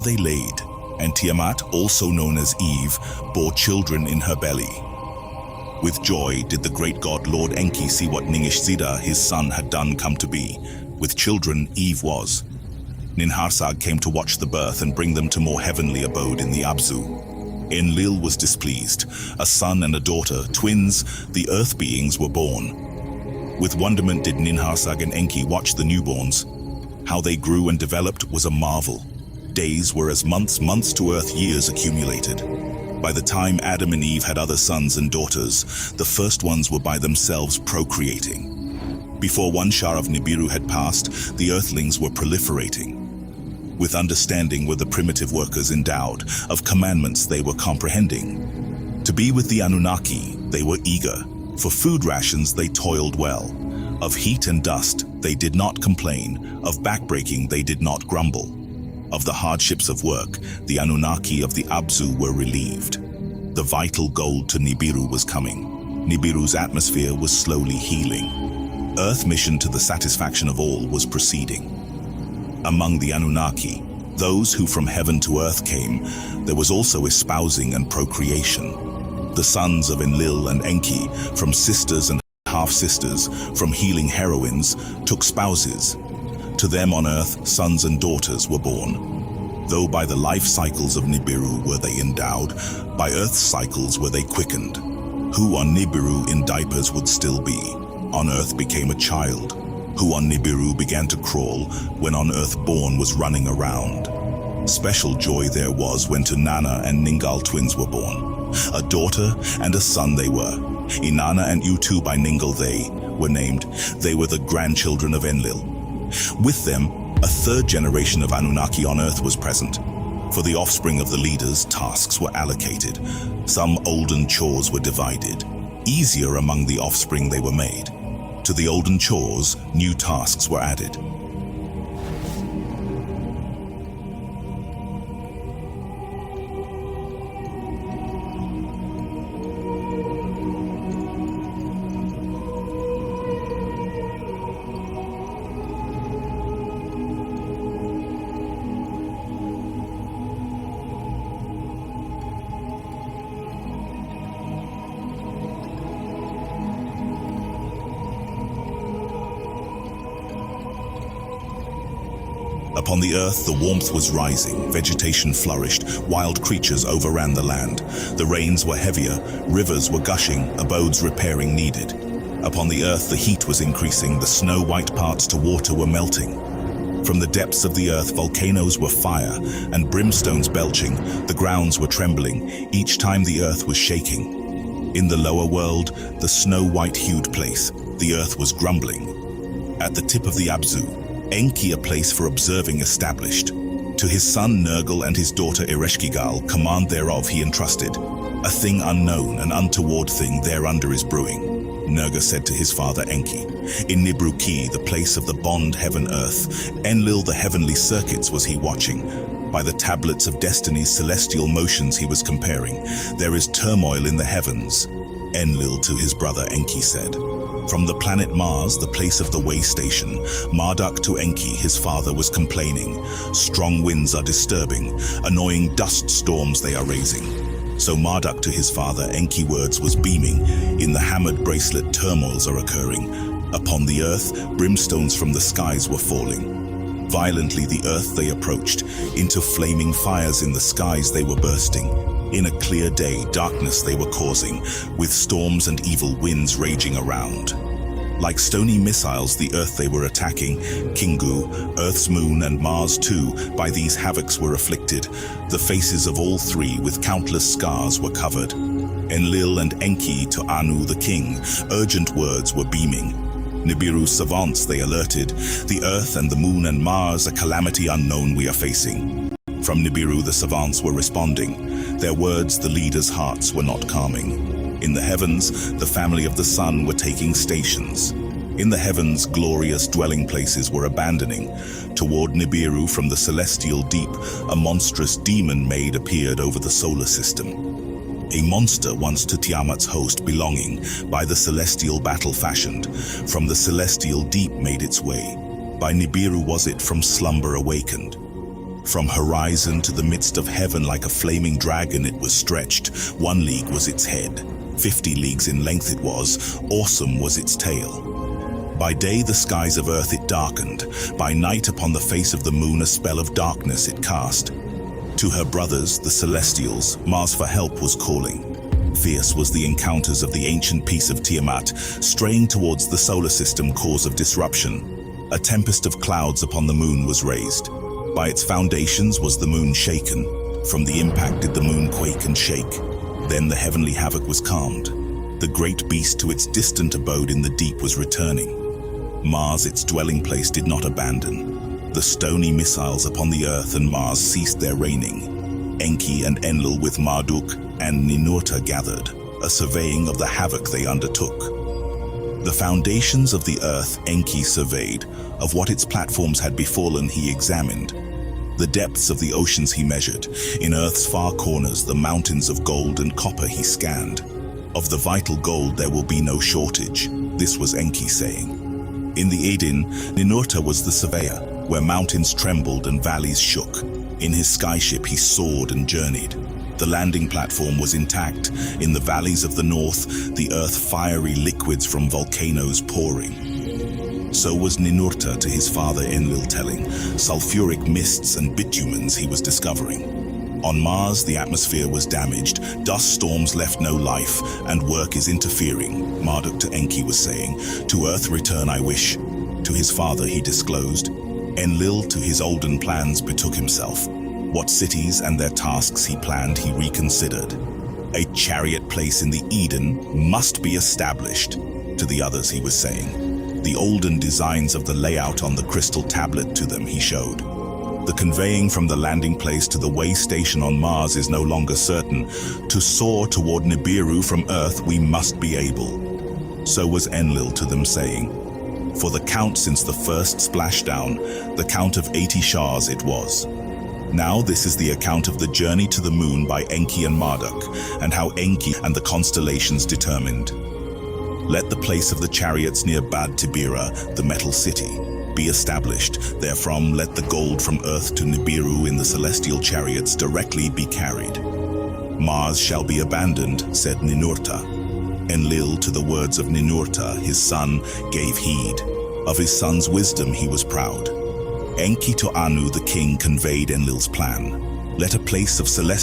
they laid, and Tiamat, also known as Eve, bore children in her belly. With joy did the great god Lord Enki see what Ningishzida, his son, had done come to be. With children Eve was. Ninharsag came to watch the birth and bring them to more heavenly abode in the Abzu. Enlil was displeased. A son and a daughter, twins, the earth beings, were born. With wonderment did Ninharsag and Enki watch the newborns. How they grew and developed was a marvel. Days were as months, months to earth, years accumulated. By the time Adam and Eve had other sons and daughters, the first ones were by themselves procreating. Before one Shar of Nibiru had passed, the earthlings were proliferating. With understanding were the primitive workers endowed, of commandments they were comprehending. To be with the Anunnaki, they were eager. For food rations they toiled well. Of heat and dust they did not complain, of backbreaking they did not grumble. Of the hardships of work, the Anunnaki of the Abzu were relieved. The vital gold to Nibiru was coming. Nibiru's atmosphere was slowly healing. Earth mission to the satisfaction of all was proceeding. Among the Anunnaki, those who from heaven to earth came, there was also espousing and procreation. The sons of Enlil and Enki, from sisters and half-sisters, from healing heroines, took spouses. To them on earth, sons and daughters were born. Though by the life cycles of Nibiru were they endowed, by earth's cycles were they quickened. Who on Nibiru in diapers would still be, on earth became a child. Who on Nibiru began to crawl, when on earth born was running around. Special joy there was when to Nana and Ningal twins were born. A daughter and a son they were. Inanna and Utu by Ningal they were named. They were the grandchildren of Enlil. With them, a third generation of Anunnaki on earth was present. For the offspring of the leaders, tasks were allocated. Some olden chores were divided. Easier among the offspring they were made. To the olden chores, new tasks were added. Upon the earth, the warmth was rising, vegetation flourished, wild creatures overran the land. The rains were heavier, rivers were gushing, abodes repairing needed. Upon the earth, the heat was increasing, the snow-white parts to water were melting. From the depths of the earth, volcanoes were fire, and brimstones belching, the grounds were trembling, each time the earth was shaking. In the lower world, the snow-white-hued place, the earth was grumbling. At the tip of the Abzu, Enki a place for observing established. To his son Nergal and his daughter Ereshkigal, command thereof he entrusted. A thing unknown, an untoward thing thereunder is brewing. Nergal said to his father Enki. In Nibruki, the place of the bond heaven-earth, Enlil the heavenly circuits was he watching. By the tablets of destiny's celestial motions he was comparing. There is turmoil in the heavens. Enlil to his brother Enki said. From the planet Mars, the place of the way station, Marduk to Enki, his father, was complaining. Strong winds are disturbing, annoying dust storms they are raising. So Marduk to his father, Enki words was beaming. In the hammered bracelet turmoils are occurring. Upon the earth, brimstones from the skies were falling. Violently the earth they approached. Into flaming fires in the skies they were bursting. In a clear day, darkness they were causing, with storms and evil winds raging around. Like stony missiles the earth they were attacking. Kingu, Earth's moon and Mars too, by these havocs were afflicted. The faces of all three with countless scars were covered. Enlil and Enki to Anu the king, urgent words were beaming. Nibiru's savants they alerted. The earth and the moon and Mars, a calamity unknown we are facing. From Nibiru the savants were responding. Their words the leaders' hearts were not calming. In the heavens, the family of the sun were taking stations. In the heavens, glorious dwelling places were abandoning. Toward Nibiru from the celestial deep, a monstrous demon maid appeared over the solar system. A monster once to Tiamat's host belonging, by the celestial battle fashioned, from the celestial deep made its way. By Nibiru was it from slumber awakened. From horizon to the midst of heaven like a flaming dragon it was stretched. 1 league was its head, 50 leagues in length it was, awesome was its tail. By day the skies of earth it darkened, by night upon the face of the moon a spell of darkness it cast. To her brothers, the celestials, Mars for help was calling. Fierce was the encounters of the ancient piece of Tiamat, straying towards the solar system, cause of disruption. A tempest of clouds upon the moon was raised. By its foundations was the moon shaken. From the impact did the moon quake and shake. Then the heavenly havoc was calmed. The great beast to its distant abode in the deep was returning. Mars, its dwelling place, did not abandon. The stony missiles upon the earth and Mars ceased their reigning. Enki and Enlil with Marduk and Ninurta gathered, a surveying of the havoc they undertook. The foundations of the earth Enki surveyed, of what its platforms had befallen he examined. The depths of the oceans he measured, in earth's far corners the mountains of gold and copper he scanned. Of the vital gold there will be no shortage, this was Enki saying. In the Aedean, Ninurta was the surveyor, where mountains trembled and valleys shook. In his skyship he soared and journeyed. The landing platform was intact. In the valleys of the north, the earth fiery liquids from volcanoes pouring. So was Ninurta to his father Enlil telling, sulfuric mists and bitumens he was discovering. On Mars the atmosphere was damaged, dust storms left no life, and work is interfering, Marduk to Enki was saying. To earth return I wish. To his father he disclosed. Enlil to his olden plans betook himself. What cities and their tasks he planned he reconsidered. A chariot place in the Eden must be established, to the others he was saying. The olden designs of the layout on the crystal tablet to them he showed. The conveying from the landing place to the way station on Mars is no longer certain. To soar toward Nibiru from Earth we must be able. So was Enlil to them saying. For the count since the first splashdown, the count of 80 shars it was. Now this is the account of the journey to the moon by Enki and Marduk, and how Enki and the constellations determined. Let the place of the chariots near Bad Tibira, the metal city, be established. Therefrom let the gold from earth to Nibiru in the celestial chariots directly be carried. Mars shall be abandoned, said Ninurta. Enlil to the words of Ninurta, his son, gave heed. Of his son's wisdom he was proud. Enki to Anu the king conveyed Enlil's plan. Let a place of celestial